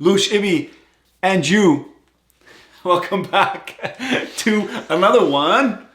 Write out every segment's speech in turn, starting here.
Loush, Ibby, and you. Welcome back to another one.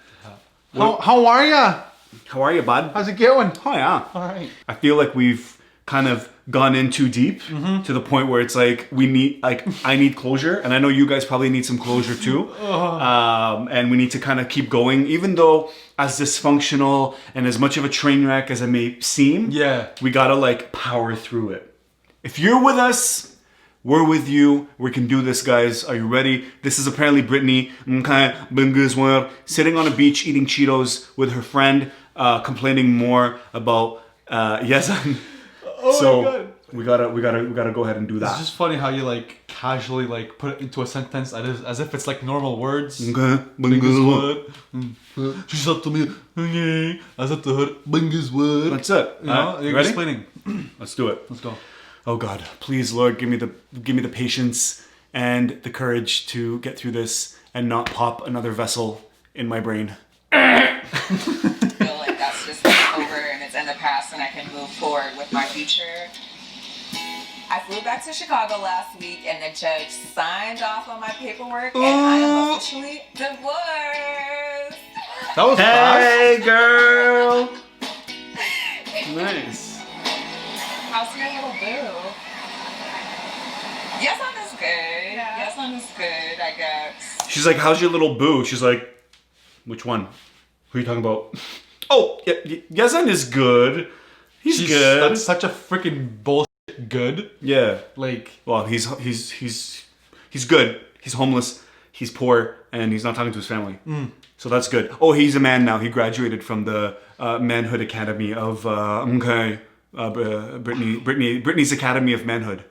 How are ya? How are you, bud? How's it going? Oh, yeah. All right. I feel like we've kind of gone in too deep to the point where it's like I need closure, and I know you guys probably need some closure too. And we need to kind of keep going, even though as dysfunctional and as much of a train wreck as it may seem. Yeah. We gotta like power through it. If you're with us, we're with you. We can do this, guys. Are you ready? This is apparently Brittany sitting on a beach eating Cheetos with her friend, complaining more about Yazan. Oh So my God. we gotta go ahead and do that. It's just funny how you like casually like put it into a sentence as if it's like normal words. Okay. She said to me, I said to her, Bungus word. That's it. You know, you're ready? explaining. Let's do it. Let's go. Oh God, please, Lord, give me the patience and the courage to get through this and not pop another vessel in my brain. I feel like that's just over and it's in the past and I can move forward with my future. I flew back to Chicago last week and the judge signed off on my paperwork and I am officially divorced. That was Hey, girl. Nice. How's your little boo? Yazan is good. Yeah. Yazan is good, I guess. She's like, how's your little boo? She's like, which one? Who are you talking about? Oh, Yazan is good. He's good. That's such a freaking bullshit good. Yeah. Like, Well, he's good. He's homeless. He's poor, and he's not talking to his family. So that's good. Oh, he's a man now. He graduated from the Manhood Academy of Brittany's Academy of Manhood.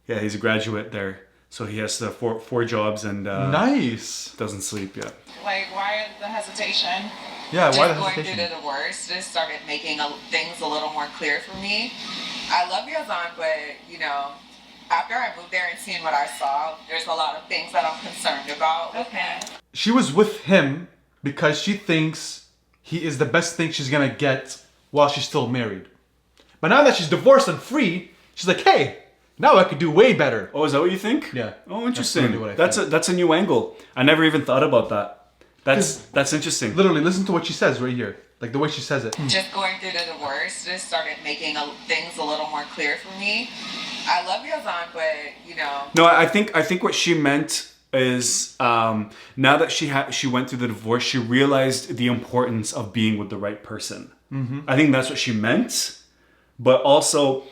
Yeah, he's a graduate there. So he has four jobs and nice. doesn't sleep yet. Like, why the hesitation? Yeah, Just why the going through hesitation? the divorce just started making things a little more clear for me. I love Yazan, but you know, after I moved there and seeing what I saw, there's a lot of things that I'm concerned about with him. She was with him because she thinks he is the best thing she's gonna get while she's still married. But now that she's divorced and free, she's like, hey, now I could do way better. Oh, is that what you think? Yeah. Oh, interesting. That's really what I That's a new angle. I never even thought about that. That's interesting. Literally, listen to what she says right here. Like the way she says it. Just going through the divorce just started making things a little more clear for me. I love Yazan, but you know. No, I think what she meant is now that she went through the divorce, she realized the importance of being with the right person. I think that's what she meant. But also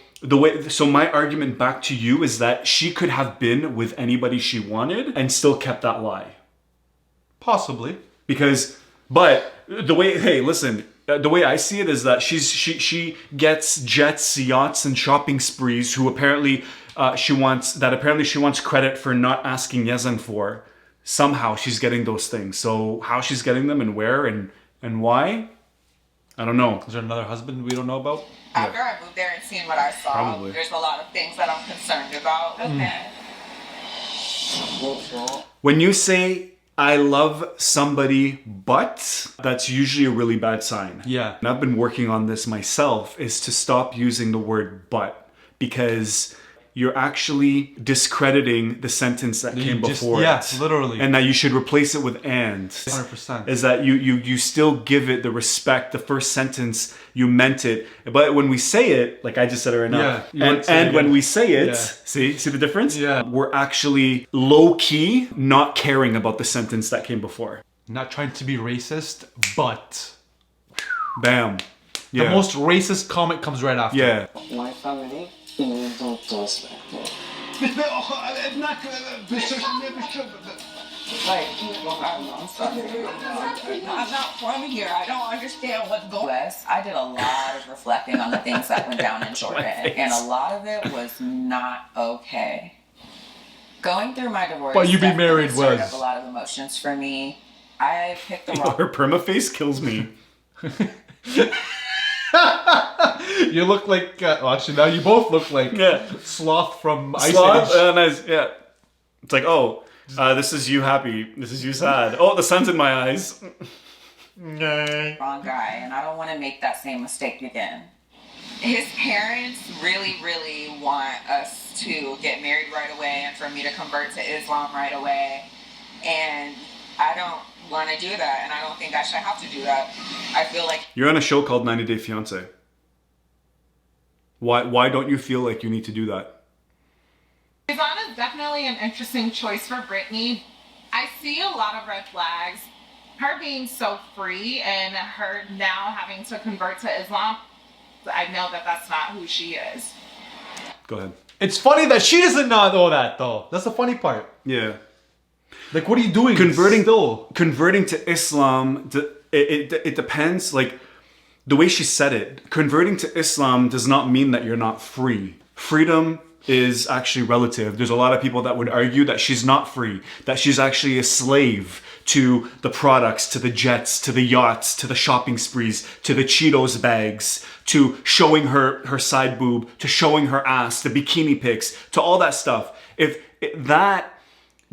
so my argument back to you is that she could have been with anybody she wanted and still kept that lie. Possibly. But the way I see it is that she gets jets, yachts, and shopping sprees. Who apparently she wants credit for not asking Yazan for. Somehow she's getting those things. So how she's getting them and where and why, I don't know. Is there another husband we don't know about? After I moved there and seeing what I saw, Probably. there's a lot of things that I'm concerned about with him. When you say I love somebody, but that's usually a really bad sign. Yeah. And I've been working on this myself, is to stop using the word but, because you're actually discrediting the sentence that came before Yeah, it. literally. And that you should replace it with and. 100%. Is that you still give it the respect, the first sentence, you meant it. But when we say it, like I just said it right now, Yeah, you would say and it when again. we say it, Yeah. see the difference? Yeah. We're actually low-key not caring about the sentence that came before. Not trying to be racist, but Bam. the Yeah. most racist comment comes right after. Yeah. My family don't respect me. Like, I'm sorry. I'm not from here. I don't understand what's going on. I did a lot of reflecting on the things that went down in Jordan, and a lot of it was not okay. Going through my divorce, But you be definitely married stirred was- up a lot of emotions for me. I picked the wrong. Her perma-face kills me. You look like, well, actually now you both look like Yeah. Sloth from Ice Sloth, Age. nice. Yeah. It's like, oh, this is you happy. This is you sad. Oh, the sun's in my eyes. Wrong guy, and I don't want to make that same mistake again. His parents really, really want us to get married right away and demand for me to convert to Islam right away. And I don't want to do that, and I don't think I should have to do that. I feel like You're on a show called 90 Day Fiancé. Why don't you feel like you need to do that? Yazan is definitely an interesting choice for Brittany. I see a lot of red flags. Her being so free and her now having to convert to Islam, I know that that's not who she is. Go ahead. It's funny that she doesn't know that though. That's the funny part. Yeah. Like, what are you doing? Converting Still. to Islam, it depends. Like, the way she said it, converting to Islam does not mean that you're not free. Freedom is actually relative. There's a lot of people that would argue that she's not free, that she's actually a slave to the products, to the jets, to the yachts, to the shopping sprees, to the Cheetos bags, to showing her side boob, to showing her ass, the bikini pics, to all that stuff. If that,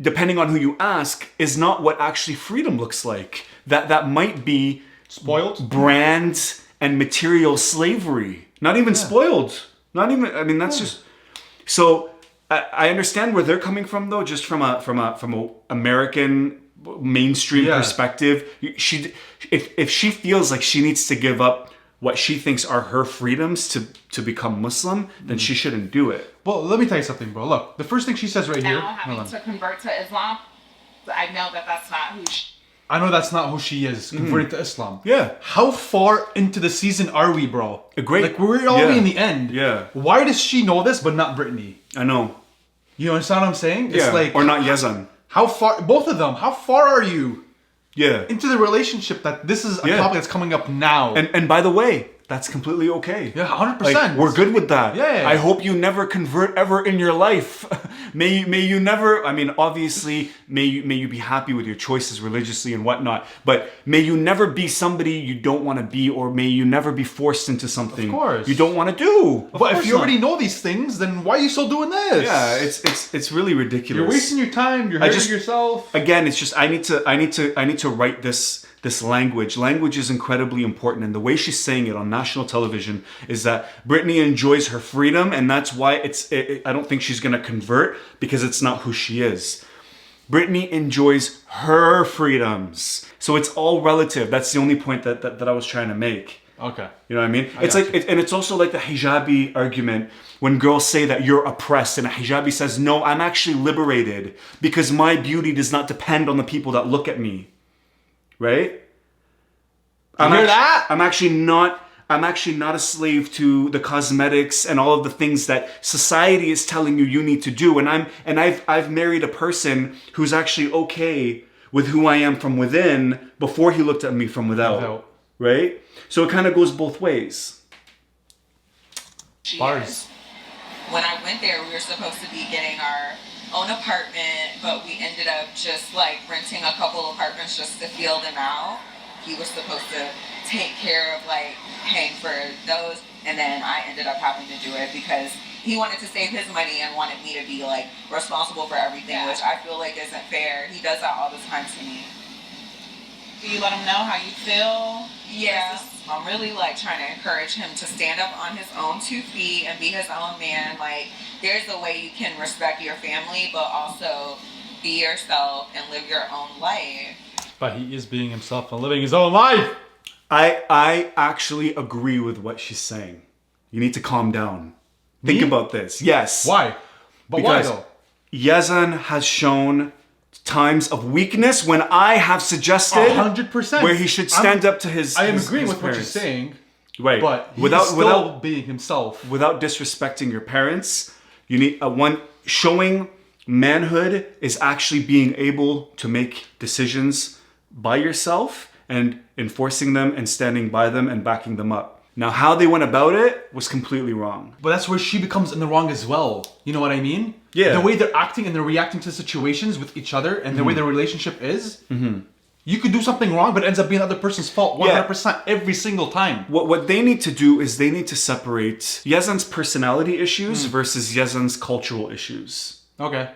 depending on who you ask, is not what actually freedom looks like. That might be Spoiled? brand and material slavery. Not even spoiled. Not even, I mean, that's just... So I understand where they're coming from, though, just from a American mainstream perspective. If she feels like she needs to give up what she thinks are her freedoms to become Muslim, then she shouldn't do it. Well, let me tell you something, bro. Look, the first thing she says right here. Now having to convert to Islam, I know that that's not who she I know that's not who she is, converting to Islam. Yeah. How far into the season are we, bro? Great. Like, we're already in the end. Yeah. Why does she know this, but not Brittany? I know. You understand what I'm saying? Yeah. It's like, or not Yazan. how far, both of them, how far are you Yeah. into the relationship that this is a topic that's coming up now? And by the way, that's completely okay. Yeah, 100%. Like, we're good with that. Yeah. I hope you never convert ever in your life. may you never. I mean, obviously, may you be happy with your choices religiously and whatnot. But may you never be somebody you don't want to be, or may you never be forced into something Of course. you don't want to do. But if you already know these things, then why are you still doing this? Yeah, it's really ridiculous. You're wasting your time. You're hurting yourself. Again, it's just I need to write this language. Language is incredibly important, and the way she's saying it on national television is that Brittany enjoys her freedom, and that's why I don't think she's gonna convert, because it's not who she is. Brittany enjoys her freedoms, so it's all relative. That's the only point that I was trying to make. Okay. You know what I mean? And it's also like the hijabi argument when girls say that you're oppressed, and a hijabi says, no, I'm actually liberated because my beauty does not depend on the people that look at me. Right? that? I'm actually not a slave to the cosmetics and all of the things that society is telling you need to do. And I've married a person who's actually okay with who I am from within before he looked at me from without. Right? So it kind of goes both ways. Bars. When I went there, we were supposed to be getting our own apartment, but we ended up just like renting a couple apartments just to feel them out. He was supposed to take care of like paying for those, and then I ended up having to do it because he wanted to save his money and wanted me to be like responsible for everything, which I feel like isn't fair. He does that all the time to me. Do you let him know how you feel? Yeah. I'm really like trying to encourage him to stand up on his own 2 feet and be his own man. Like, there's a way you can respect your family, but also be yourself and live your own life. But he is being himself and living his own life. I actually agree with what she's saying. You need to calm down. Think Me? about this. Yes. Why? But Because why though? Yazan has shown times of weakness when I have suggested 100%. where he should stand up to his. I am his- agreeing his with what you're parents. saying, Right. but he's without still being himself. without disrespecting your parents, you need one showing manhood is actually being able to make decisions by yourself and enforcing them and standing by them and backing them up. Now, how they went about it was completely wrong. But that's where she becomes in the wrong as well. You know what I mean? Yeah. The way they're acting and they're reacting to situations with each other and the way their relationship is. You could do something wrong, but it ends up being the other person's fault 100% every single time. What they need to do is they need to separate Yazan's personality issues versus Yazan's cultural issues. Okay.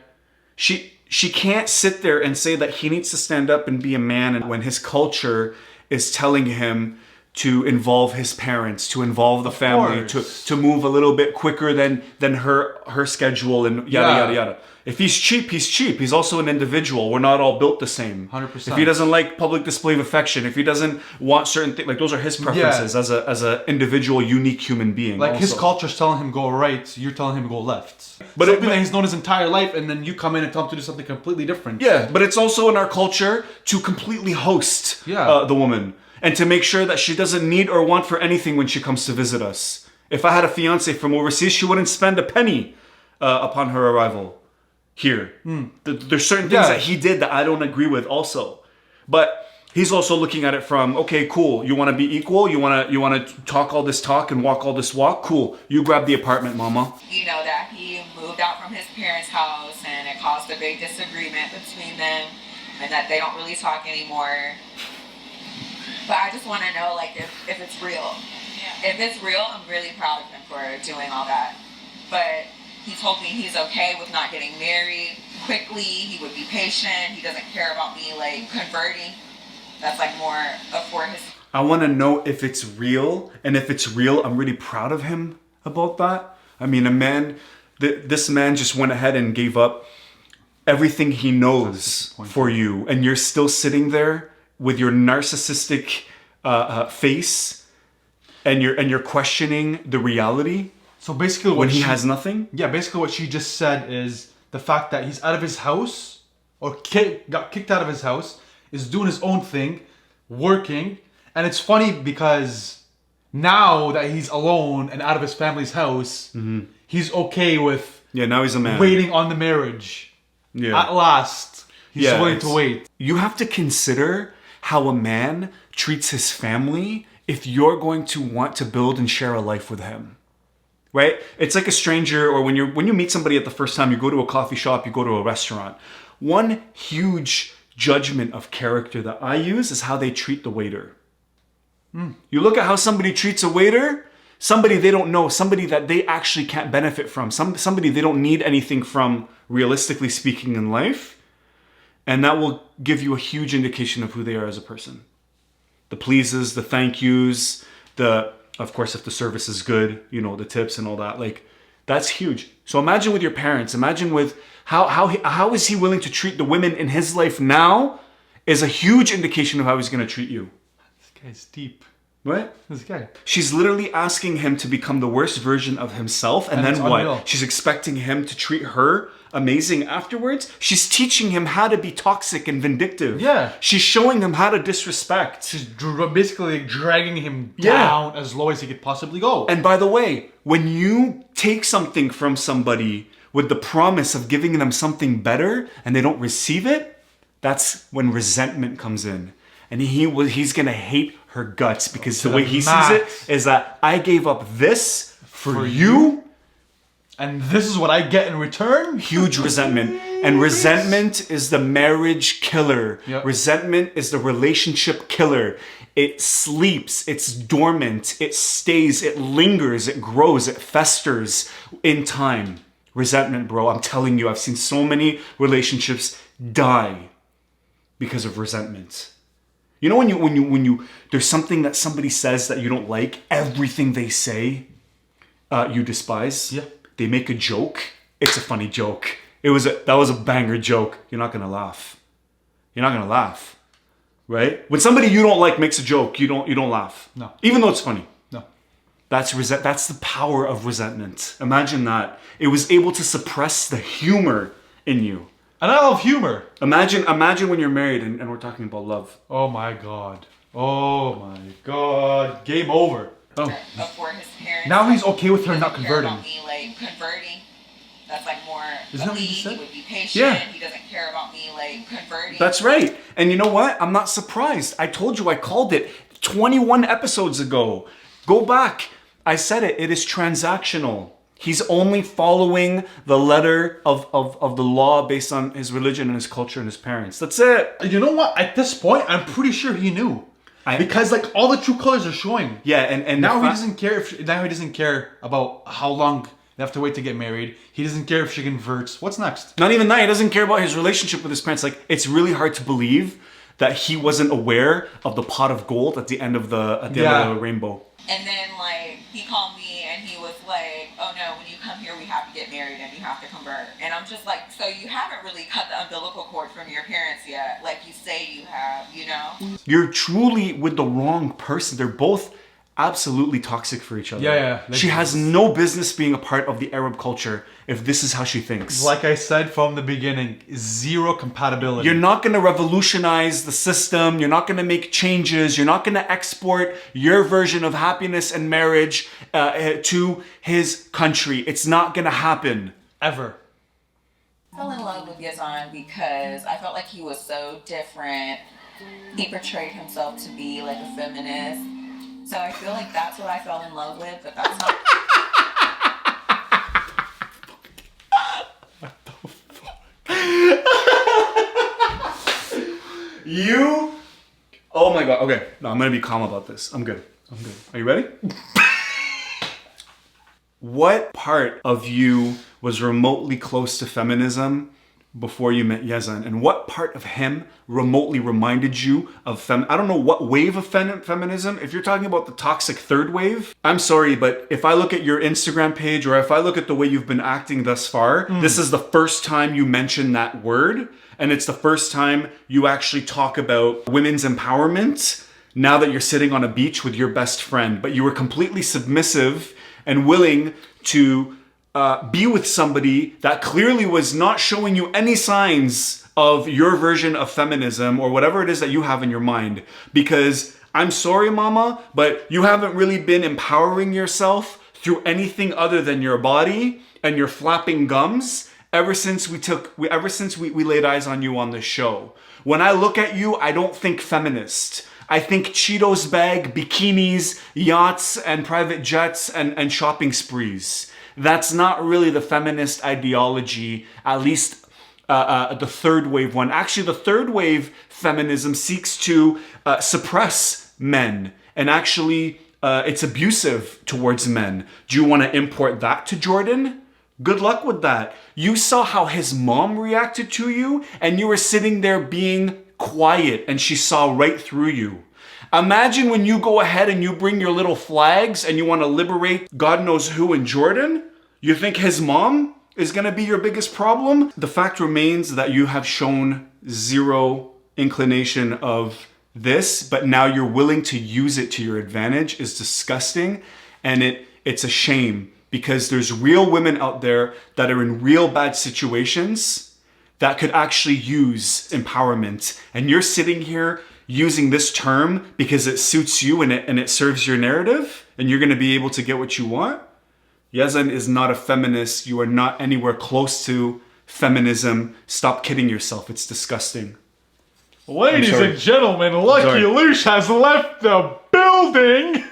She can't sit there and say that he needs to stand up and be a man and when his culture is telling him to involve his parents, to involve the family, course. to move a little bit quicker than her schedule and yada Yeah. yada yada. If he's cheap, he's cheap. He's also an individual. We're not all built the same. 100%. If he doesn't like public display of affection, if he doesn't want certain things, like those are his preferences as a individual, unique human being. Like his also. culture's telling him go right, you're telling him go left. But Something that he's known his entire life, and then you come in and tell him to do something completely different. Yeah, but it's also in our culture to completely host the woman and to make sure that she doesn't need or want for anything when she comes to visit us. If I had a fiance from overseas, she wouldn't spend a penny upon her arrival here. There's certain things that he did that I don't agree with also. But he's also looking at it from, okay, cool, you want to be equal? You want to talk all this talk and walk all this walk? Cool, you grab the apartment, mama. You know, that he moved out from his parents' house and it caused a big disagreement between them and that they don't really talk anymore. But I just want to know, like, if it's real. Yeah. If it's real, I'm really proud of him for doing all that. But he told me he's okay with not getting married quickly. He would be patient. He doesn't care about me, like, converting. That's, like, more for his... I want to know if it's real. And if it's real, I'm really proud of him about that. I mean, this man just went ahead and gave up everything he knows for you. And you're still sitting there with your narcissistic face, and you're questioning the reality. So basically, when he has nothing. Yeah, basically what she just said is the fact that he's out of his house, or got kicked out of his house, is doing his own thing, working, and it's funny because now that he's alone and out of his family's house, he's okay with now he's a man waiting on the marriage. Yeah, at last, he's willing to wait. You have to consider how a man treats his family if you're going to want to build and share a life with him. Right? It's like a stranger, or when you meet somebody at the first time, you go to a coffee shop, you go to a restaurant. One huge judgment of character that I use is how they treat the waiter. You look at how somebody treats a waiter, somebody they don't know, somebody that they actually can't benefit from, somebody they don't need anything from, realistically speaking, in life. And that will give you a huge indication of who they are as a person. The pleases, the thank yous, of course, if the service is good, the tips and all that, like, that's huge. So imagine with your parents, imagine with how is he willing to treat the women in his life now is a huge indication of how he's going to treat you. This guy's deep. What? This guy. She's literally asking him to become the worst version of himself. And then what? Unreal. She's expecting him to treat her amazing afterwards. She's teaching him how to be toxic and vindictive. Yeah. She's showing him how to disrespect. She's basically dragging him down as low as he could possibly go. And by the way, when you take something from somebody with the promise of giving them something better and they don't receive it, that's when resentment comes in. And he's going to hate her guts because the way he sees it is that I gave up this for you. And this is what I get in return? Huge resentment. And resentment is the marriage killer. Yep. Resentment is the relationship killer. It sleeps, it's dormant, it stays, it lingers, it grows, it festers in time. Resentment, bro, I'm telling you, I've seen so many relationships die because of resentment. You know when you there's something that somebody says that you don't like, everything they say you despise. Yeah. They make a joke. It's a funny joke. That was a banger joke. You're not gonna laugh. You're not gonna laugh, right? When somebody you don't like makes a joke, you don't laugh. No. Even though it's funny. No. That's the power of resentment. Imagine that. It was able to suppress the humor in you. And I love humor. Imagine when you're married and we're talking about love. Oh my god. Oh my god. Game over. Oh. For his parents. Now he's okay with her He not doesn't care converting. about me, like, converting. That's like more. Isn't that what you said? He would be patient. Yeah. He doesn't care about me, like, converting. That's right. And you know what? I'm not surprised. I told you I called it 21 episodes ago. Go back. I said it. It is transactional. He's only following the letter of the law based on his religion and his culture and his parents. That's it. You know what? At this point, I'm pretty sure he knew. Because like all the true colors are showing. Yeah, and now he doesn't care now he doesn't care about how long they have to wait to get married. He doesn't care if she converts. What's next? Not even that. He doesn't care about his relationship with his parents. Like, it's really hard to believe that he wasn't aware of the pot of gold at the end of the end of the rainbow. And then, like, he called me and he was like, oh no, when you come here, we have to get married and you have to convert. And I'm just like, so you haven't really cut the umbilical cord from your parents yet, like you say you have, you know? You're truly with the wrong person. They're both absolutely toxic for each other. Yeah. She has no business being a part of the Arab culture if this is how she thinks. Like I said from the beginning, zero compatibility. You're not going to revolutionize the system. You're not going to make changes. You're not going to export your version of happiness and marriage to his country. It's not going to happen. Ever. I fell in love with Yazan because I felt like he was so different. He portrayed himself to be like a feminist. So I feel like that's what I fell in love with, but that's not... You... Oh my god. Okay. No, I'm going to be calm about this. I'm good. Are you ready? What part of you was remotely close to feminism before you met Yazan? And what part of him remotely reminded you of I don't know what wave of feminism. If you're talking about the toxic third wave, I'm sorry, but if I look at your Instagram page or if I look at the way you've been acting thus far, this is the first time you mention that word. And it's the first time you actually talk about women's empowerment now that you're sitting on a beach with your best friend. But you were completely submissive and willing to be with somebody that clearly was not showing you any signs of your version of feminism or whatever it is that you have in your mind. Because I'm sorry, mama, but you haven't really been empowering yourself through anything other than your body and your flapping gums ever since we laid eyes on you on this show. When I look at you, I don't think feminist. I think Cheetos bag, bikinis, yachts, and private jets, and shopping sprees. That's not really the feminist ideology, at least the third wave one. Actually, the third wave feminism seeks to suppress men, and actually it's abusive towards men. Do you want to import that to Jordan? Good luck with that. You saw how his mom reacted to you, and you were sitting there being quiet, and she saw right through you. Imagine when you go ahead and you bring your little flags and you want to liberate God knows who in Jordan. You think his mom is going to be your biggest problem? The fact remains that you have shown zero inclination of this, but now you're willing to use it to your advantage is disgusting. And it's a shame because there's real women out there that are in real bad situations that could actually use empowerment. And you're sitting here using this term because it suits you and it serves your narrative and you're going to be able to get what you want. Yazan is not a feminist. You are not anywhere close to feminism. Stop kidding yourself. It's disgusting. Ladies and gentlemen, Lucky Loush has left the building.